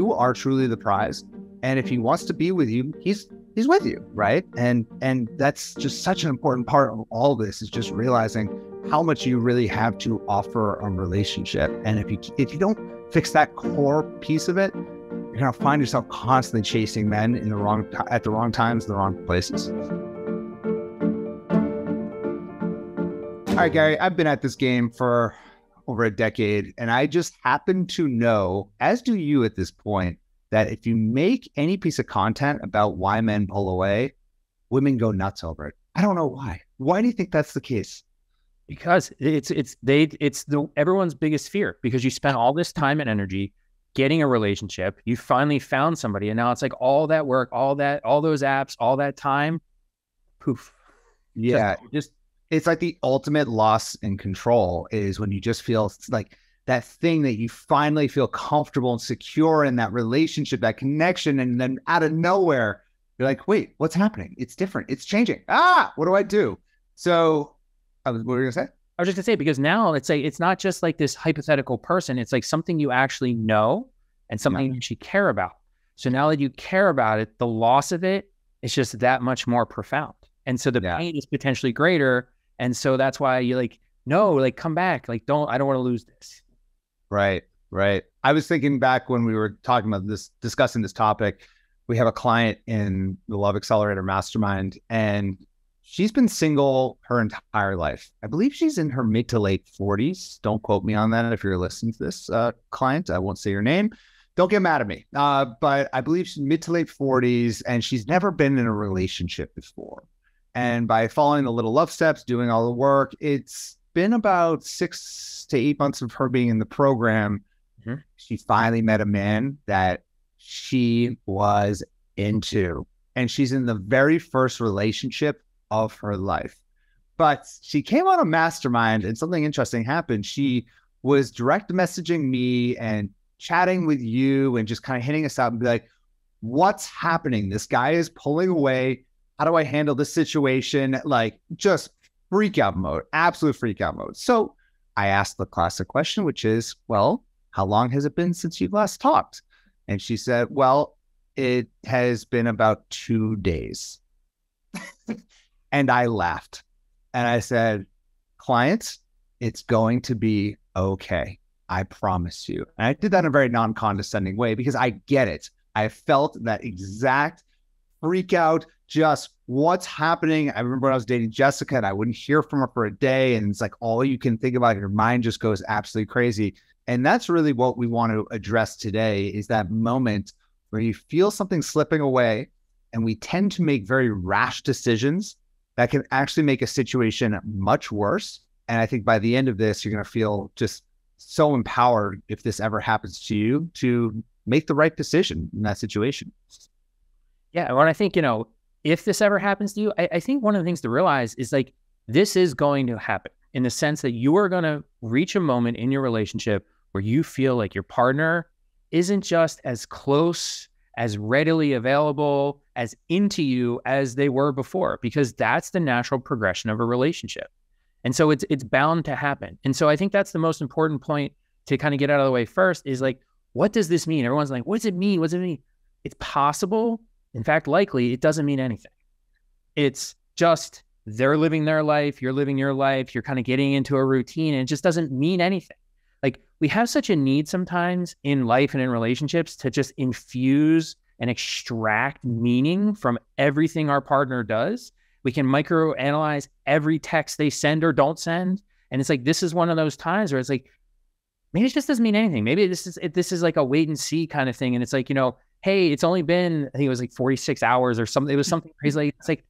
you are truly the prize. And if he wants to be with you, he's with you, right? And that's just such an important part of all this, is just realizing how much you really have to offer a relationship. And if you don't fix that core piece of it, you're gonna find yourself constantly chasing men in at the wrong times, the wrong places. All right, Gary, I've been at this game for over a decade, and I just happen to know, as do you at this point, that if you make any piece of content about why men pull away, women go nuts over it. I don't know why. Why do you think that's the case? Because it's everyone's biggest fear, because you spent all this time and energy getting a relationship. You finally found somebody, and now it's like all that work, all those apps, all that time, poof. Yeah, it's like the ultimate loss in control is when you just feel like that thing that you finally feel comfortable and secure in, that relationship, that connection, and then out of nowhere, you're like, wait, what's happening? It's different. It's changing. What do I do? So what were you gonna say? I was just gonna say, because now it's like, it's not just like this hypothetical person. It's like something you actually know and something you actually care about. So now that you care about it, the loss of it is just that much more profound. And so the pain is potentially greater. And so that's why you like, no, like come back. Like, I don't want to lose this. Right. I was thinking back when we were talking about this, discussing this topic, we have a client in the Love Accelerator Mastermind, and she's been single her entire life. I believe she's in her mid to late 40s. Don't quote me on that if you're listening to this, client. I won't say your name. Don't get mad at me. But I believe she's mid to late 40s, and she's never been in a relationship before. And by following the little love steps, doing all the work, it's been about 6 to 8 months of her being in the program. Mm-hmm. She finally met a man that she was into, and she's in the very first relationship of her life. But she came on a mastermind, and something interesting happened. She was direct messaging me and chatting with you and just kind of hitting us out and be like, what's happening? This guy is pulling away. How do I handle this situation? Like, just freak out mode, absolute freak out mode. So I asked the classic question, which is, well, how long has it been since you last talked? And she said, well, it has been about 2 days. And I laughed. And I said, clients, it's going to be okay. I promise you. And I did that in a very non-condescending way, because I get it. I felt that exact freak out, just what's happening. I remember when I was dating Jessica and I wouldn't hear from her for a day. And it's like all you can think about, your mind just goes absolutely crazy. And that's really what we want to address today, is that moment where you feel something slipping away, and we tend to make very rash decisions that can actually make a situation much worse. And I think by the end of this, you're going to feel just so empowered, if this ever happens to you, to make the right decision in that situation. Yeah. When I think, if this ever happens to you, I think one of the things to realize is like, this is going to happen, in the sense that you are going to reach a moment in your relationship where you feel like your partner isn't just as close, as readily available, as into you as they were before, because that's the natural progression of a relationship. And so it's bound to happen. And so I think that's the most important point to kind of get out of the way first, is like, what does this mean? Everyone's like, what does it mean? What does it mean? It's possible. In fact, likely, it doesn't mean anything. It's just they're living their life, you're living your life, you're kind of getting into a routine, and it just doesn't mean anything. Like, we have such a need sometimes in life and in relationships to just infuse and extract meaning from everything our partner does. We can microanalyze every text they send or don't send. And it's like, this is one of those times where it's like, maybe it just doesn't mean anything. Maybe this is like a wait and see kind of thing. And it's like, hey, it's only been, I think it was like 46 hours or something. It was something crazy. Like, it's like,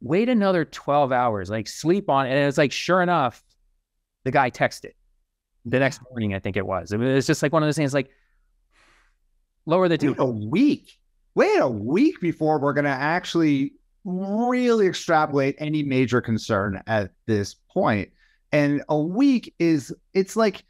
wait another 12 hours, like sleep on it. And it's like, sure enough, the guy texted the next morning, I think it was. It's just like one of those things, like, lower the two. Wait a week before we're going to actually really extrapolate any major concern at this point. And a week it's like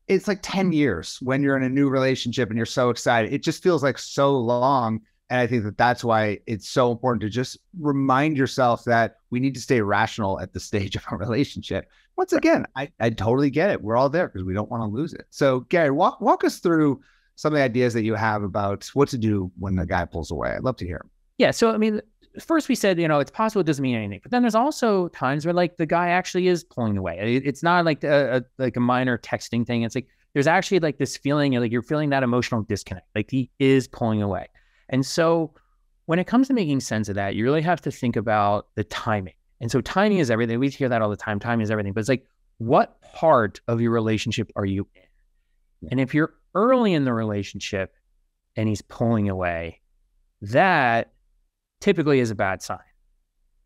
10 years when you're in a new relationship and you're so excited. It just feels like so long. And I think that's why it's so important to just remind yourself that we need to stay rational at the stage of our relationship. Once again, I totally get it. We're all there because we don't want to lose it. So Gary, walk us through some of the ideas that you have about what to do when the guy pulls away. I'd love to hear. Yeah. So, I mean, first we said, it's possible it doesn't mean anything, but then there's also times where like the guy actually is pulling away. It's not like a minor texting thing. It's like, there's actually like this feeling, like you're feeling that emotional disconnect, like he is pulling away. And so when it comes to making sense of that, you really have to think about the timing. And so timing is everything. We hear that all the time. Timing is everything, but it's like, what part of your relationship are you in? And if you're early in the relationship and he's pulling away, that typically is a bad sign,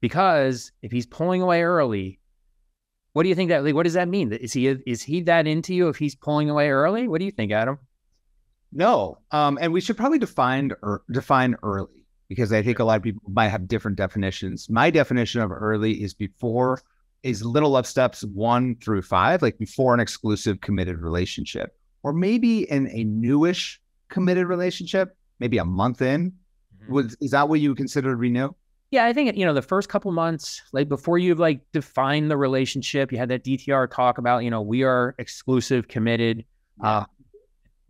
because if he's pulling away early, what do you think what does that mean? Is he that into you if he's pulling away early? What do you think, Adam? No. And we should probably define early, because I think a lot of people might have different definitions. My definition of early is little of steps 1 through 5, like before an exclusive committed relationship, or maybe in a newish committed relationship, maybe a month in. Is that what you consider to be new? Yeah, I think, the first couple months, like before you've like defined the relationship, you had that DTR talk about, we are exclusive, committed.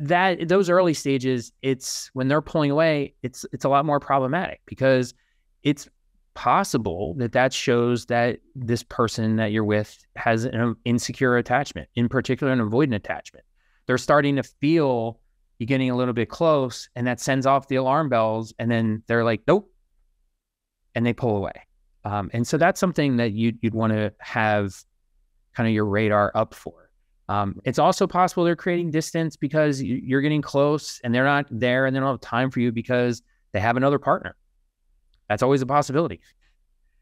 That those early stages, it's when they're pulling away, it's a lot more problematic, because it's possible that shows that this person that you're with has an insecure attachment, in particular an avoidant attachment. They're starting to feel you getting a little bit close, and that sends off the alarm bells, and then they're like, nope, and they pull away. And so that's something that you'd want to have kind of your radar up for. It's also possible they're creating distance because you're getting close and they're not there and they don't have time for you because they have another partner. That's always a possibility,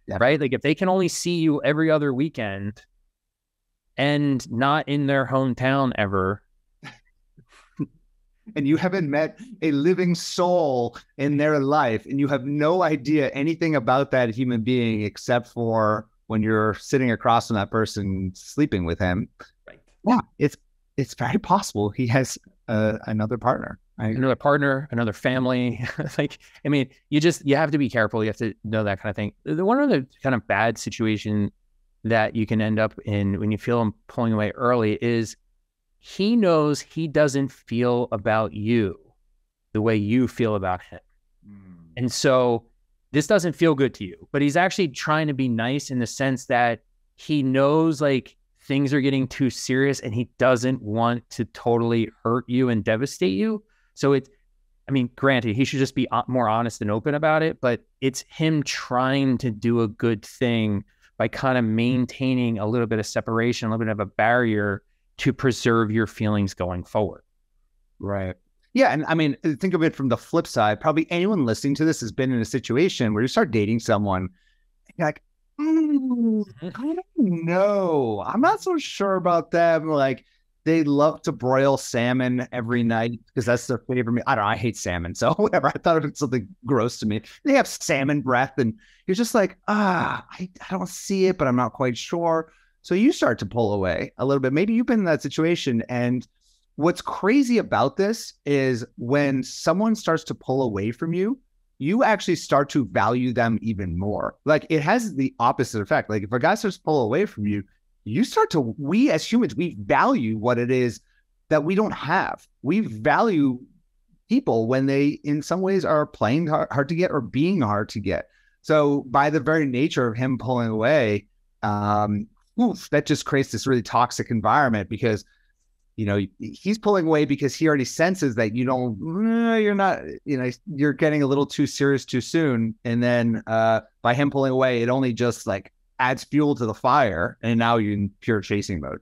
right? Like if they can only see you every other weekend and not in their hometown ever, and you haven't met a living soul in their life, and you have no idea anything about that human being except for when you're sitting across from that person sleeping with him. Right. Yeah, it's very possible he has another partner. Another partner, another family. Like, I mean, you have to be careful. You have to know that kind of thing. The one other kind of bad situation that you can end up in when you feel him pulling away early is he knows he doesn't feel about you the way you feel about him. And so this doesn't feel good to you, but he's actually trying to be nice in the sense that he knows like things are getting too serious and he doesn't want to totally hurt you and devastate you. So granted, he should just be more honest and open about it, but it's him trying to do a good thing by kind of maintaining a little bit of separation, a little bit of a barrier to preserve your feelings going forward. Right. Yeah. And I mean, think of it from the flip side. Probably anyone listening to this has been in a situation where you start dating someone and you're like, I don't know. I'm not so sure about them. Like, they love to broil salmon every night because that's their favorite meal. I don't know. I hate salmon. So whatever. I thought it was something gross to me. They have salmon breath and you're just like, I don't see it, but I'm not quite sure. So you start to pull away a little bit. Maybe you've been in that situation. And what's crazy about this is when someone starts to pull away from you, you actually start to value them even more. Like it has the opposite effect. Like if a guy starts to pull away from you, we as humans, we value what it is that we don't have. We value people when they, in some ways, are playing hard to get or being hard to get. So by the very nature of him pulling away, that just creates this really toxic environment because, he's pulling away because he already senses that you're not, you're getting a little too serious too soon. And then by him pulling away, it only just like adds fuel to the fire. And now you're in pure chasing mode.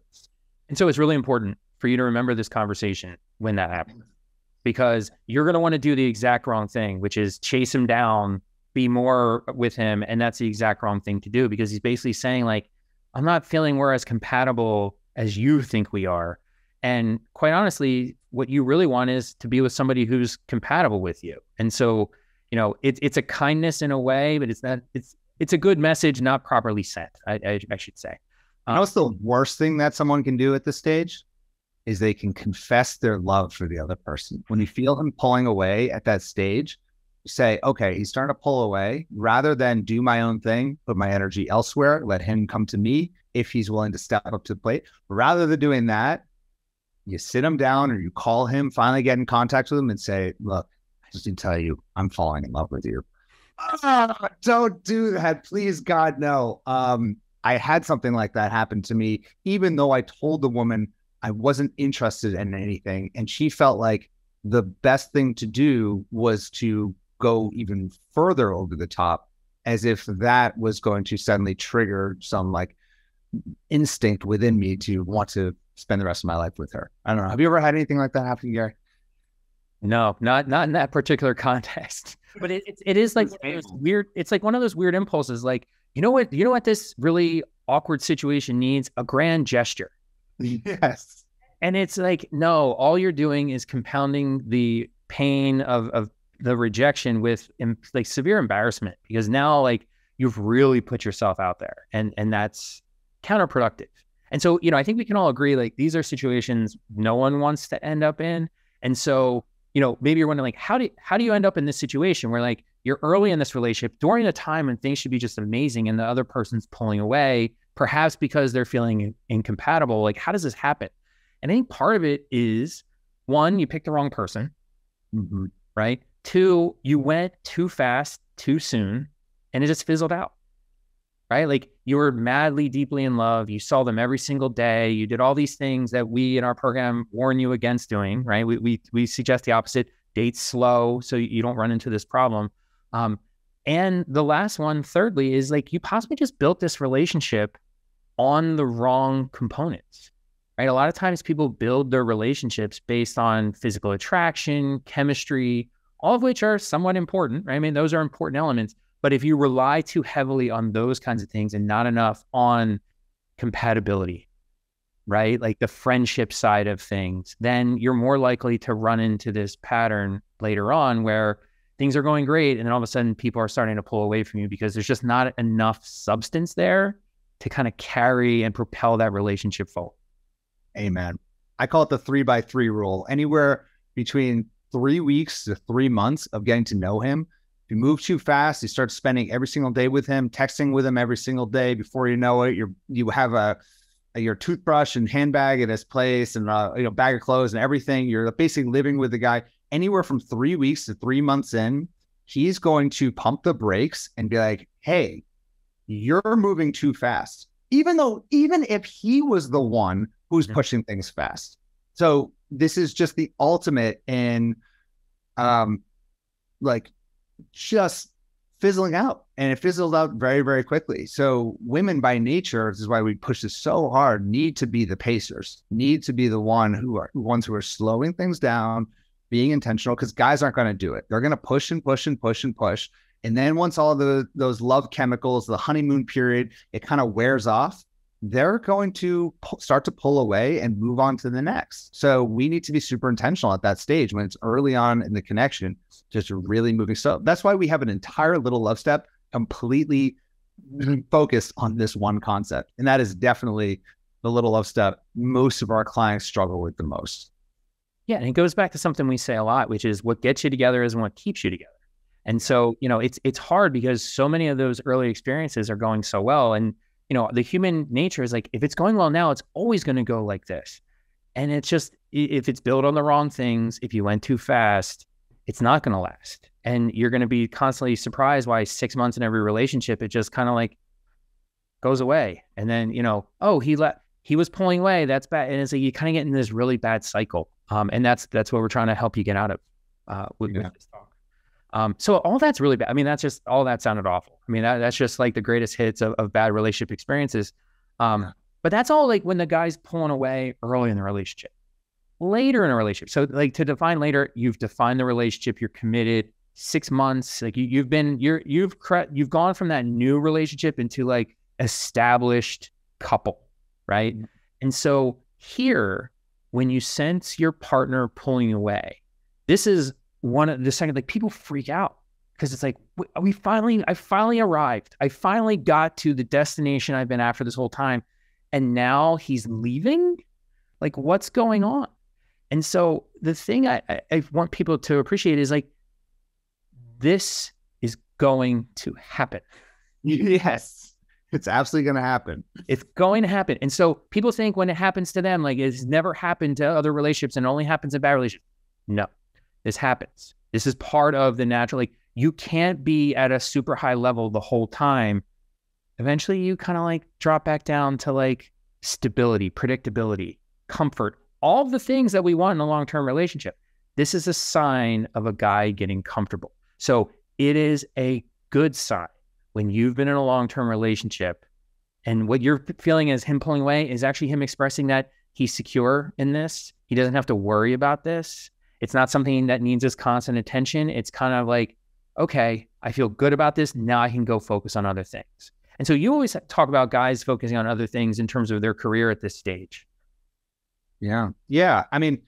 And so it's really important for you to remember this conversation when that happens, because you're going to want to do the exact wrong thing, which is chase him down, be more with him. And that's the exact wrong thing to do, because he's basically saying like, I'm not feeling we're as compatible as you think we are. And quite honestly, what you really want is to be with somebody who's compatible with you. And so, it's a kindness in a way, but it's a good message, not properly sent, I should say. What's the worst thing that someone can do at this stage is they can confess their love for the other person. When you feel him pulling away at that stage, you say, okay, he's starting to pull away. Rather than do my own thing, put my energy elsewhere, let him come to me if he's willing to step up to the plate. Rather than doing that, you sit him down or you call him, finally get in contact with him and say, look, I just need to tell you, I'm falling in love with you. Don't do that. Please, God, no. I had something like that happen to me, even though I told the woman I wasn't interested in anything. And she felt like the best thing to do was to go even further over the top, as if that was going to suddenly trigger some like instinct within me to want to spend the rest of my life with her. I don't know. Have you ever had anything like that happen, Gary? No, not in that particular context. But it is like weird. It's like one of those weird impulses. Like, you know what this really awkward situation needs? A grand gesture. Yes. And it's like, no, all you're doing is compounding the pain of the rejection with like severe embarrassment, because now like you've really put yourself out there, and that's counterproductive. And so, I think we can all agree, like, these are situations no one wants to end up in. And so, maybe you're wondering, like, how do you end up in this situation where like you're early in this relationship during a time when things should be just amazing and the other person's pulling away, perhaps because they're feeling incompatible? Like, how does this happen? And I think part of it is, one, you picked the wrong person, right? Two, you went too fast, too soon, and it just fizzled out, right? Like, you were madly, deeply in love. You saw them every single day. You did all these things that we in our program warn you against doing, right? We suggest the opposite: date slow so you don't run into this problem. And the last one, thirdly, is like you possibly just built this relationship on the wrong components, right? A lot of times people build their relationships based on physical attraction, chemistry, all of which are somewhat important, right? I mean, those are important elements. But if you rely too heavily on those kinds of things and not enough on compatibility, right? Like the friendship side of things, then you're more likely to run into this pattern later on where things are going great, and then all of a sudden people are starting to pull away from you because there's just not enough substance there to kind of carry and propel that relationship forward. Amen. I call it the 3x3 rule. Anywhere between 3 weeks to 3 months of getting to know him. If you move too fast, you start spending every single day with him, texting with him every single day. Before you know it, you have your toothbrush and handbag at his place, and bag of clothes and everything. You're basically living with the guy. Anywhere from 3 weeks to 3 months in, he's going to pump the brakes and be like, "Hey, you're moving too fast." Even if he was the one who's pushing things fast. So this is just the ultimate in, just fizzling out, and it fizzled out very, very quickly. So women by nature, this is why we push this so hard, need to be the pacers, need to be the ones who are slowing things down, being intentional, because guys aren't going to do it. They're going to push and push and push and push. And then once all those love chemicals, the honeymoon period, it kind of wears off, they're going to start to pull away and move on to the next. So we need to be super intentional at that stage when it's early on in the connection, just really moving. So that's why we have an entire Little Love Step completely focused on this one concept. And that is definitely the Little Love Step most of our clients struggle with the most. Yeah. And it goes back to something we say a lot, which is what gets you together isn't what keeps you together. And so, it's hard because so many of those early experiences are going so well. And the human nature is like, if it's going well now, it's always going to go like this. And it's just, if it's built on the wrong things, if you went too fast, it's not going to last. And you're going to be constantly surprised why 6 months in every relationship, it just kind of like goes away. And then, he was pulling away. That's bad. And it's like, you kind of get in this really bad cycle. And that's what we're trying to help you get out of with this talk. So all that's really bad. I mean, all that sounded awful. I mean, that's just like the greatest hits of bad relationship experiences. But that's all like when the guy's pulling away early in the relationship. Later in a relationship. So like, to define later, you've defined the relationship, you're committed 6 months. Like you've gone from that new relationship into like established couple, right? And so here, when you sense your partner pulling away, this is one of the second, like, people freak out because it's like, I finally arrived. I finally got to the destination I've been after this whole time. And now he's leaving? Like, what's going on? And so the thing I want people to appreciate is like, this is going to happen. Yes. It's absolutely going to happen. It's going to happen. And so people think when it happens to them, like it's never happened to other relationships and only happens in bad relationships. No, this happens. This is part of the natural, like you can't be at a super high level the whole time. Eventually you kind of like drop back down to like stability, predictability, comfort, all the things that we want in a long-term relationship. This is a sign of a guy getting comfortable. So it is a good sign when you've been in a long-term relationship and what you're feeling as him pulling away is actually him expressing that he's secure in this. He doesn't have to worry about this. It's not something that needs his constant attention. It's kind of like, okay, I feel good about this. Now I can go focus on other things. And so you always talk about guys focusing on other things in terms of their career at this stage. Yeah. Yeah. I mean,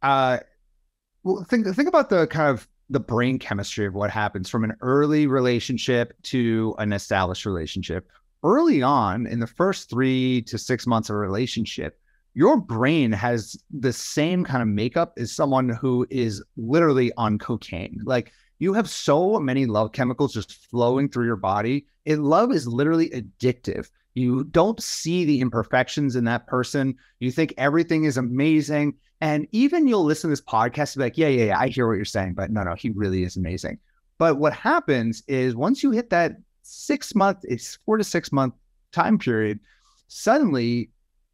well, think about the kind of the brain chemistry of what happens from an early relationship to an established relationship. Early on, in the first 3 to 6 months of a relationship, your brain has the same kind of makeup as someone who is literally on cocaine. Like you have so many love chemicals just flowing through your body. Love is literally addictive. You don't see the imperfections in that person. You think everything is amazing. And even you'll listen to this podcast and be like, yeah, I hear what you're saying, but no, he really is amazing. But what happens is once you hit that 6 month, it's 4 to 6 month time period, suddenly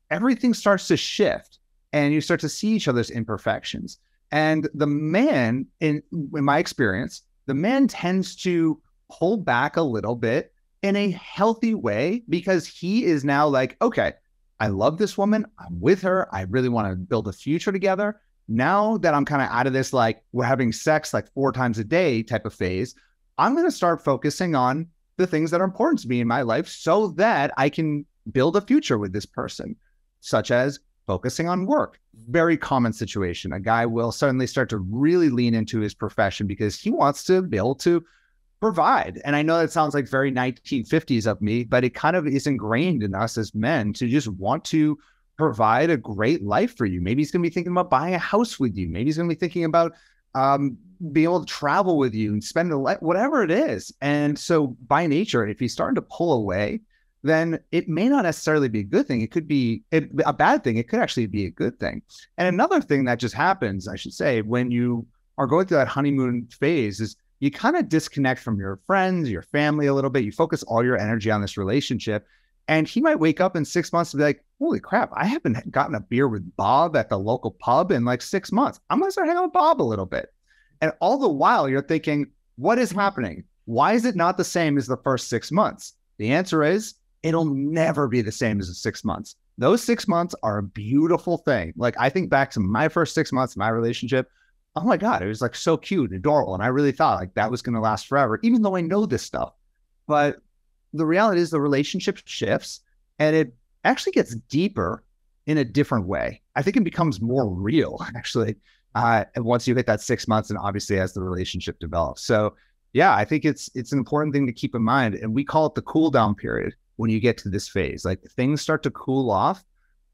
everything starts to shift and you start to see each other's imperfections. And the man, in my experience, the man tends to pull back a little bit in a healthy way because he is now like, okay, I love this woman. I'm with her. I really want to build a future together. Now that I'm kind of out of this, like we're having sex like 4 times a day type of phase, I'm going to start focusing on the things that are important to me in my life so that I can build a future with this person, such as focusing on work. Very common situation. A guy will suddenly start to really lean into his profession because he wants to be able to provide. And I know that sounds like very 1950s of me, but it kind of is ingrained in us as men to just want to provide a great life for you. Maybe he's going to be thinking about buying a house with you. Maybe he's going to be thinking about being able to travel with you and spend a life, whatever it is. And so by nature, if he's starting to pull away, then it may not necessarily be a good thing. It could be a bad thing. It could actually be a good thing. And another thing that just happens, I should say, when you are going through that honeymoon phase is you kind of disconnect from your friends, your family a little bit. You focus all your energy on this relationship. And he might wake up in 6 months and be like, holy crap, I haven't gotten a beer with Bob at the local pub in like 6 months. I'm going to start hanging out with Bob a little bit. And all the while you're thinking, what is happening? Why is it not the same as the first 6 months? The answer is it'll never be the same as the 6 months. Those 6 months are a beautiful thing. Like I think back to my first 6 months of my relationship. Oh my God, it was like so cute and adorable. And I really thought like that was going to last forever, even though I know this stuff. But the reality is the relationship shifts and it actually gets deeper in a different way. I think it becomes more real actually. Once you hit that 6 months and obviously as the relationship develops. So yeah, I think it's an important thing to keep in mind. And we call it the cool down period when you get to this phase. Like things start to cool off.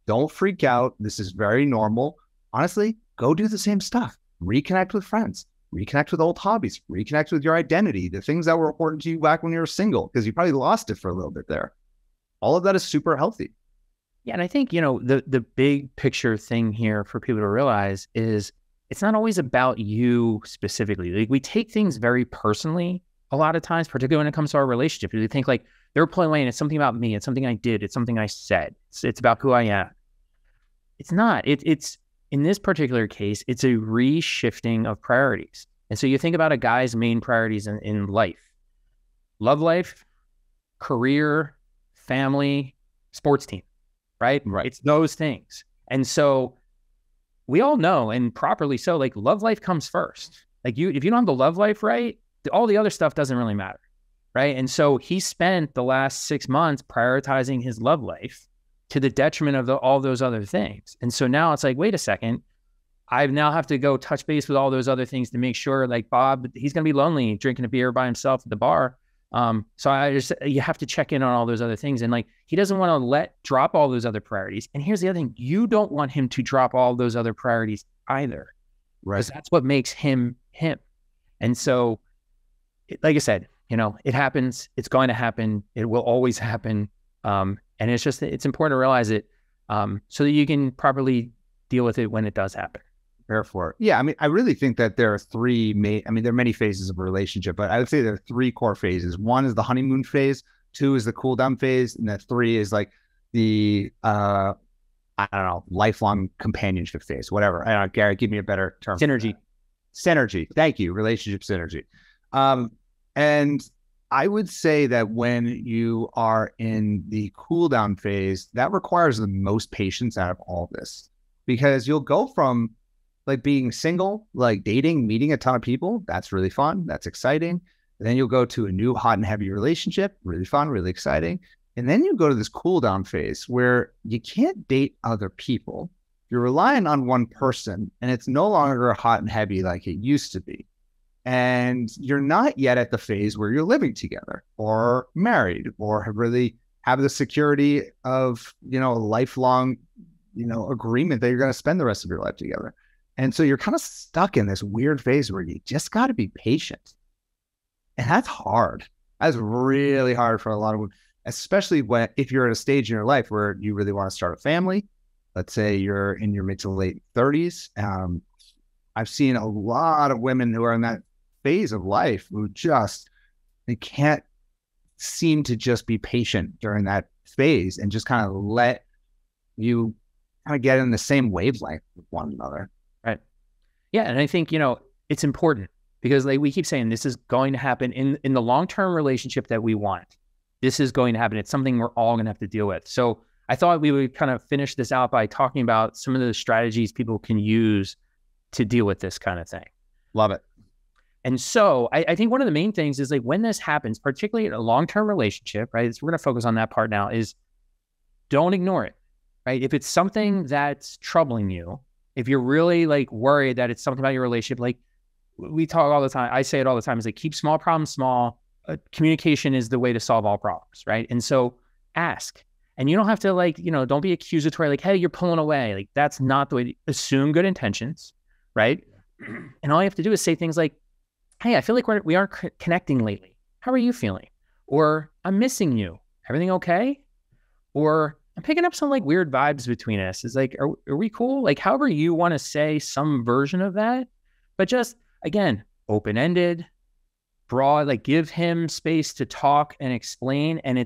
Don't freak out. This is very normal. Honestly, go do the same stuff. Reconnect with friends, reconnect with old hobbies, reconnect with your identity, the things that were important to you back when you were single, because you probably lost it for a little bit there. All of that is super healthy. Yeah. And I think, the big picture thing here for people to realize is it's not always about you specifically. Like we take things very personally a lot of times, particularly when it comes to our relationship. We think like they're pulling away and it's something about me. It's something I did. It's something I said. It's about who I am. It's not. It's in this particular case, it's a reshifting of priorities. And so you think about a guy's main priorities in life: love life, career, family, sports team, right? Right. It's those things. And so we all know, and properly so, like love life comes first. Like if you don't have the love life right, all the other stuff doesn't really matter, right? And so he spent the last 6 months prioritizing his love life to the detriment of all those other things. And so now it's like, wait a second, I now have to go touch base with all those other things to make sure like Bob, he's going to be lonely drinking a beer by himself at the bar. So you have to check in on all those other things. And like, he doesn't want to drop all those other priorities. And here's the other thing. You don't want him to drop all those other priorities either. Right. Because that's what makes him him. And so, like I said, it happens. It's going to happen. It will always happen. And it's important to realize it so that you can properly deal with it when it does happen. Prepare for it. Yeah, I mean, I really think that there are there are many phases of a relationship, but I would say there are three core phases. One is the honeymoon phase, two is the cool down phase, and then three is like the I don't know, lifelong companionship phase, whatever. I don't know, Gary, give me a better term. Synergy. Thank you. Relationship synergy. And I would say that when you are in the cool down phase, that requires the most patience out of all of this, because you'll go from like being single, like dating, meeting a ton of people. That's really fun. That's exciting. And then you'll go to a new hot and heavy relationship. Really fun, really exciting. And then you go to this cool down phase where you can't date other people. You're relying on one person, and it's no longer hot and heavy like it used to be. And you're not yet at the phase where you're living together or married or have the security of, a lifelong, agreement that you're going to spend the rest of your life together. And so you're kind of stuck in this weird phase where you just got to be patient. And that's hard. That's really hard for a lot of women, especially if you're at a stage in your life where you really want to start a family. Let's say you're in your mid to late 30s. I've seen a lot of women who are in that phase of life who they can't seem to just be patient during that phase and just kind of let you kind of get in the same wavelength with one another. Right. Yeah. And I think, it's important because like we keep saying, this is going to happen in the long-term relationship that we want. This is going to happen. It's something we're all going to have to deal with. So I thought we would kind of finish this out by talking about some of the strategies people can use to deal with this kind of thing. Love it. And so I think one of the main things is like when this happens, particularly in a long-term relationship, right? So we're going to focus on that part now is don't ignore it, right? If it's something that's troubling you, if you're really like worried that it's something about your relationship, like we talk all the time, I say it all the time, is like keep small problems small. Communication is the way to solve all problems, right? And so ask. And you don't have to like, don't be accusatory, like, hey, you're pulling away. Like that's not the way to assume good intentions, right? And all you have to do is say things like, hey, I feel like we aren't connecting lately. How are you feeling? Or I'm missing you. Everything okay? Or I'm picking up some like weird vibes between us. It's like, are we cool? Like however you want to say some version of that, but just again, open-ended, broad, like give him space to talk and explain. And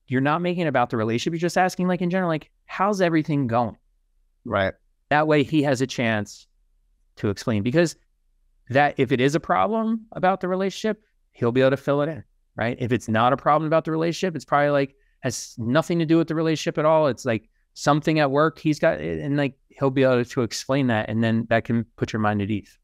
you're not making it about the relationship. You're just asking like in general, like, how's everything going? Right. That way he has a chance to explain, because that if it is a problem about the relationship, he'll be able to fill it in, right? If it's not a problem about the relationship, it's probably like has nothing to do with the relationship at all. It's like something at work he's got, and like he'll be able to explain that, and then that can put your mind at ease.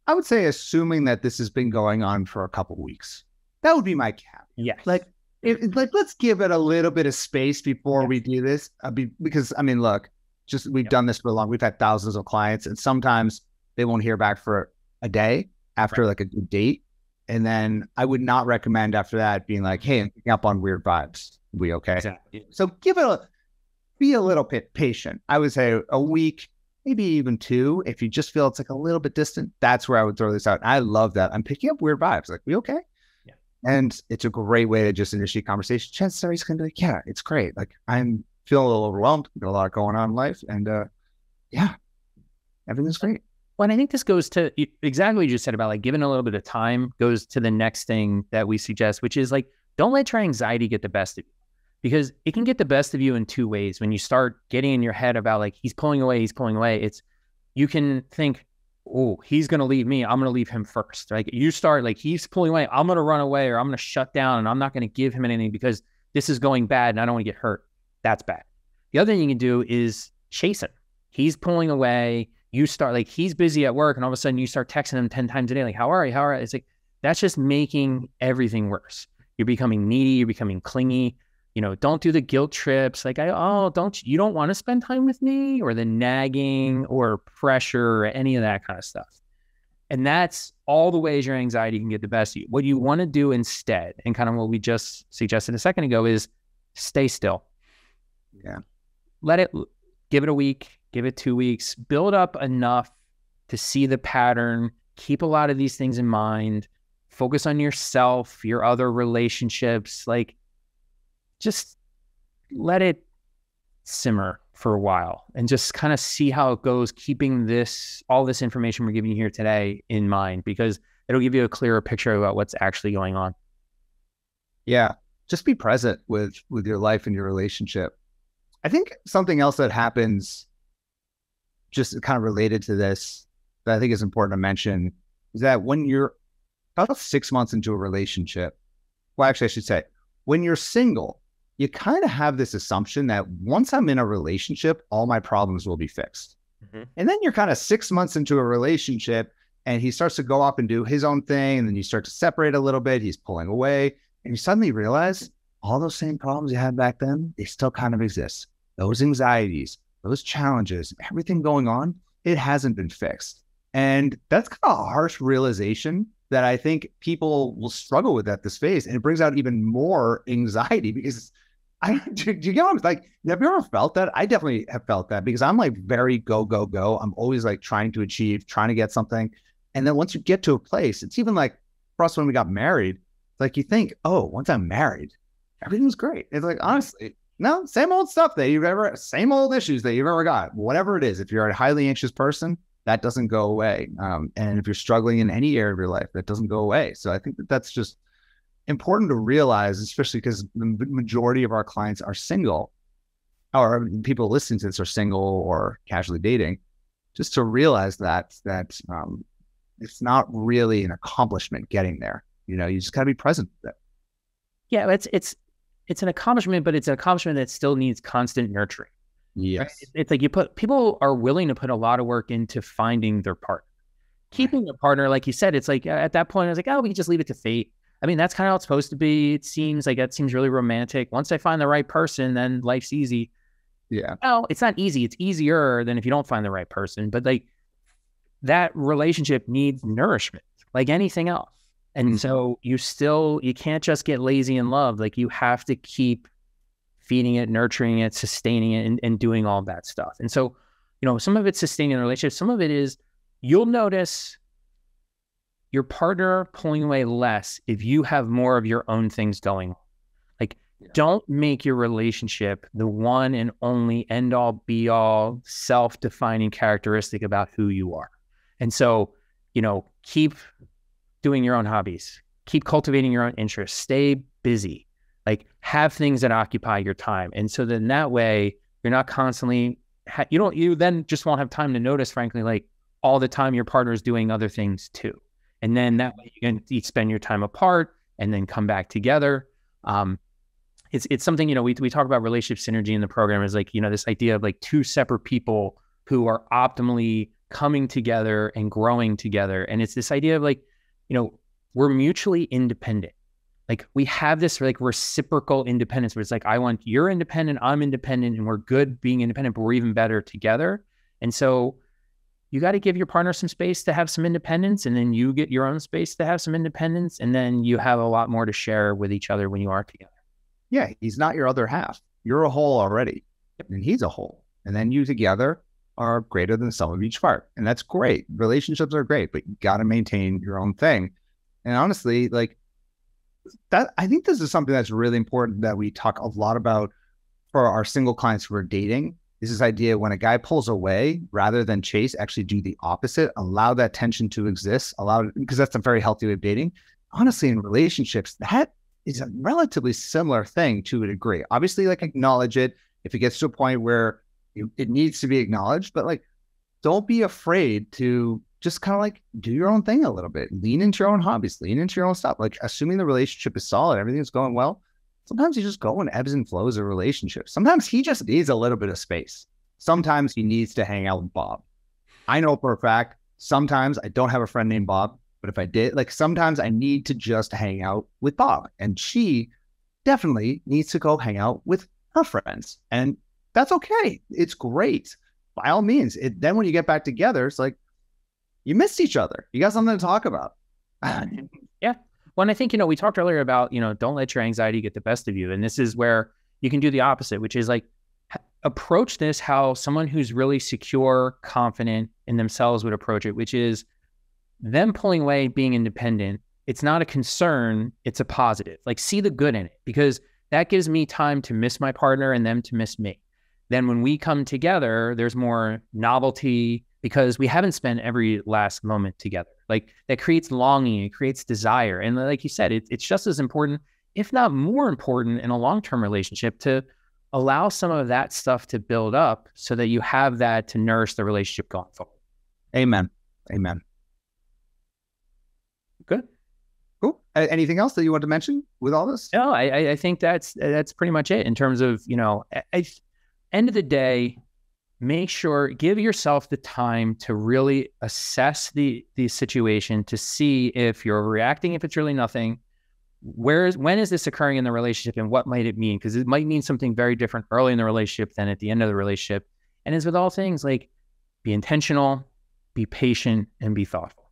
I would say, assuming that this has been going on for a couple of weeks, that would be my cap. Yes. Like let's give it a little bit of space before we do this, because I mean, look, we've done this for long. We've had thousands of clients, and sometimes they won't hear back for a day after like a good date. And then I would not recommend after that being like, hey, I'm picking up on weird vibes. We okay? Exactly. So be a little bit patient. I would say a week, maybe even 2. If you just feel it's like a little bit distant, that's where I would throw this out. I love that. I'm picking up weird vibes. Like, we okay? Yeah. And it's a great way to just initiate conversation. Chances are he's going to be like, yeah, it's great. Like I'm feeling a little overwhelmed. Got a lot going on in life. And yeah, everything's great. Well, and I think this goes to exactly what you just said about like giving a little bit of time goes to the next thing that we suggest, which is like, don't let your anxiety get the best of you, because it can get the best of you in 2 ways. When you start getting in your head about like, he's pulling away, you can think, oh, he's going to leave me. I'm going to leave him first. Like you start like, he's pulling away. I'm going to run away, or I'm going to shut down, and I'm not going to give him anything because this is going bad and I don't want to get hurt. That's bad. The other thing you can do is chase him. He's pulling away. You start like, he's busy at work, and all of a sudden you start texting him 10 times a day. Like, how are you? How are you? It's like, that's just making everything worse. You're becoming needy. You're becoming clingy. Don't do the guilt trips. Like, you don't want to spend time with me, or the nagging or pressure or any of that kind of stuff. And that's all the ways your anxiety can get the best of you. What you want to do instead, and kind of what we just suggested a second ago, is stay still. Yeah. Give it a week, give it 2 weeks, build up enough to see the pattern, keep a lot of these things in mind, focus on yourself, your other relationships, like just let it simmer for a while and just kind of see how it goes, keeping all this information we're giving you here today in mind, because it'll give you a clearer picture about what's actually going on. Yeah. Just be present with your life and your relationship. I think something else that happens just kind of related to this that I think is important to mention is that when you're about 6 months into a relationship, well, actually, I should say, when you're single, you kind of have this assumption that once I'm in a relationship, all my problems will be fixed. Mm-hmm. And then you're kind of 6 months into a relationship and he starts to go off and do his own thing. And then you start to separate a little bit. He's pulling away and you suddenly realize all those same problems you had back then, they still kind of exist. Those anxieties, those challenges, everything going on, it hasn't been fixed. And that's kind of a harsh realization that I think people will struggle with at this phase. And it brings out even more anxiety because do you get what I'm like? Have you ever felt that? I definitely have felt that because I'm like very go, go, go. I'm always like trying to achieve, trying to get something. And then once you get to a place, it's even like for us when we got married, it's like you think, oh, once I'm married, everything's great. It's like, honestly, no, same old stuff same old issues that you've ever got, whatever it is. If you're a highly anxious person, that doesn't go away. And if you're struggling in any area of your life, that doesn't go away. So I think that's just important to realize, especially because the majority of our clients are single, or people listening to this are single or casually dating, just to realize that it's not really an accomplishment getting there. You just gotta be present with it. Yeah, it's an accomplishment, but it's an accomplishment that still needs constant nurturing. Yes. Right? It's like people are willing to put a lot of work into finding their partner. Keeping their partner, like you said, it's like at that point, I was like, oh, we can just leave it to fate. I mean, that's kind of how it's supposed to be. It seems like that seems really romantic. Once I find the right person, then life's easy. Yeah. Well, it's not easy. It's easier than if you don't find the right person. But like that relationship needs nourishment, like anything else. And so you can't just get lazy in love. Like you have to keep feeding it, nurturing it, sustaining it, and doing all that stuff. And so, some of it's sustaining the relationship. Some of it is you'll notice your partner pulling away less if you have more of your own things going on. Like, don't make your relationship the one and only end all be all self-defining characteristic about who you are. And so, keep doing your own hobbies, keep cultivating your own interests, stay busy, like have things that occupy your time. And so then that way you're not constantly, you then just won't have time to notice, frankly, like all the time your partner is doing other things too. And then that way you can each spend your time apart and then come back together. It's something, we talk about relationship synergy in the program is like, this idea of like two separate people who are optimally coming together and growing together. And it's this idea of like, we're mutually independent. Like we have this like reciprocal independence where it's like, you're independent, I'm independent, and we're good being independent, but we're even better together. And so you got to give your partner some space to have some independence, and then you get your own space to have some independence. And then you have a lot more to share with each other when you are together. Yeah. He's not your other half. You're a whole already. And he's a whole. And then you together are greater than the sum of each part. And that's great. Relationships are great, but you got to maintain your own thing. And honestly, like that, I think this is something that's really important that we talk a lot about for our single clients who are dating, is this idea when a guy pulls away, rather than chase, actually do the opposite, allow that tension to exist, because that's a very healthy way of dating. Honestly, in relationships, that is a relatively similar thing to a degree. Obviously, like acknowledge it if it gets to a point where it needs to be acknowledged, but like, don't be afraid to just kind of like do your own thing a little bit, lean into your own hobbies, lean into your own stuff. Like assuming the relationship is solid, everything's going well. Sometimes you just go in ebbs and flows of relationships. Sometimes he just needs a little bit of space. Sometimes he needs to hang out with Bob. I know for a fact, sometimes I don't have a friend named Bob, but if I did, like sometimes I need to just hang out with Bob, and she definitely needs to go hang out with her friends. And that's okay. It's great. By all means. Then when you get back together, it's like, you missed each other. You got something to talk about. Yeah. Well, and I think, we talked earlier about, don't let your anxiety get the best of you. And this is where you can do the opposite, which is like, approach this how someone who's really secure, confident in themselves would approach it, which is them pulling away, being independent. It's not a concern. It's a positive. Like see the good in it, because that gives me time to miss my partner and them to miss me. Then when we come together, there's more novelty because we haven't spent every last moment together. Like that creates longing, it creates desire. And like you said, it's just as important, if not more important in a long-term relationship, to allow some of that stuff to build up so that you have that to nourish the relationship going forward. Amen. Amen. Good. Cool. Anything else that you want to mention with all this? No, I think that's pretty much it in terms of, end of the day, make sure, give yourself the time to really assess the situation to see if you're reacting, if it's really nothing. When is this occurring in the relationship and what might it mean? Because it might mean something very different early in the relationship than at the end of the relationship. And as with all things, like, be intentional, be patient, and be thoughtful.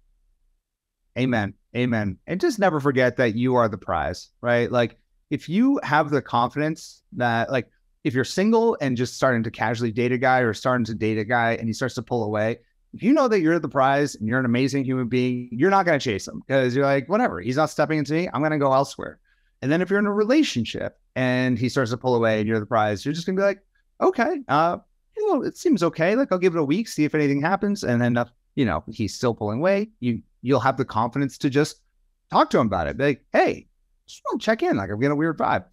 Amen. Amen. And just never forget that you are the prize, right? Like, if you have the confidence that, like, if you're single and just starting to casually date a guy or starting to date a guy and he starts to pull away, if you know that you're the prize and you're an amazing human being, you're not going to chase him because you're like, whatever, he's not stepping into me, I'm going to go elsewhere. And then if you're in a relationship and he starts to pull away and you're the prize, you're just going to be like, okay, it seems okay. Like, I'll give it a week, see if anything happens. And then, he's still pulling away. You'll have the confidence to just talk to him about it. Be like, hey, just want to check in. Like, I'm getting a weird vibe.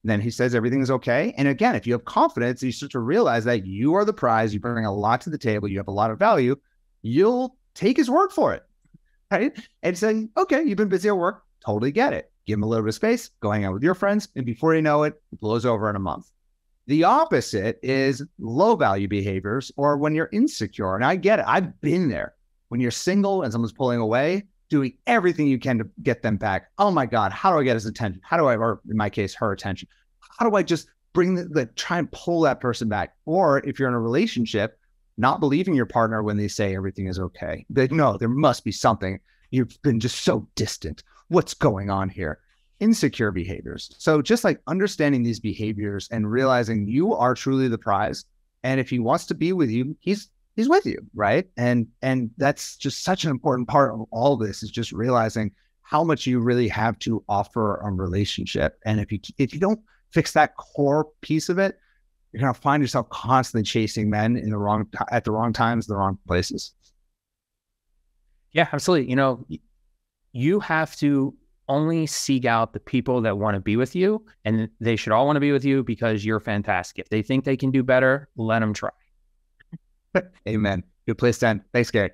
And then he says everything is okay. And again, if you have confidence, you start to realize that you are the prize. You bring a lot to the table. You have a lot of value. You'll take his word for it, right? And say, okay, you've been busy at work. Totally get it. Give him a little bit of space, going out with your friends. And before you know it, it blows over in a month. The opposite is low value behaviors, or when you're insecure. And I get it. I've been there. When you're single and someone's pulling away, doing everything you can to get them back. Oh my God, how do I get his attention? How do I, or in my case, her attention? How do I just bring try and pull that person back? Or if you're in a relationship, not believing your partner when they say everything is okay. But no, there must be something. You've been just so distant. What's going on here? Insecure behaviors. So just like understanding these behaviors and realizing you are truly the prize. And if he wants to be with you, he's with you, right? And that's just such an important part of all this, is just realizing how much you really have to offer a relationship. And if you don't fix that core piece of it, you're going to find yourself constantly chasing men at the wrong times, the wrong places. Yeah, absolutely. You have to only seek out the people that want to be with you, and they should all want to be with you because you're fantastic. If they think they can do better, let them try. Amen. Good place to end. Thanks, Gary.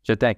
Sure thing.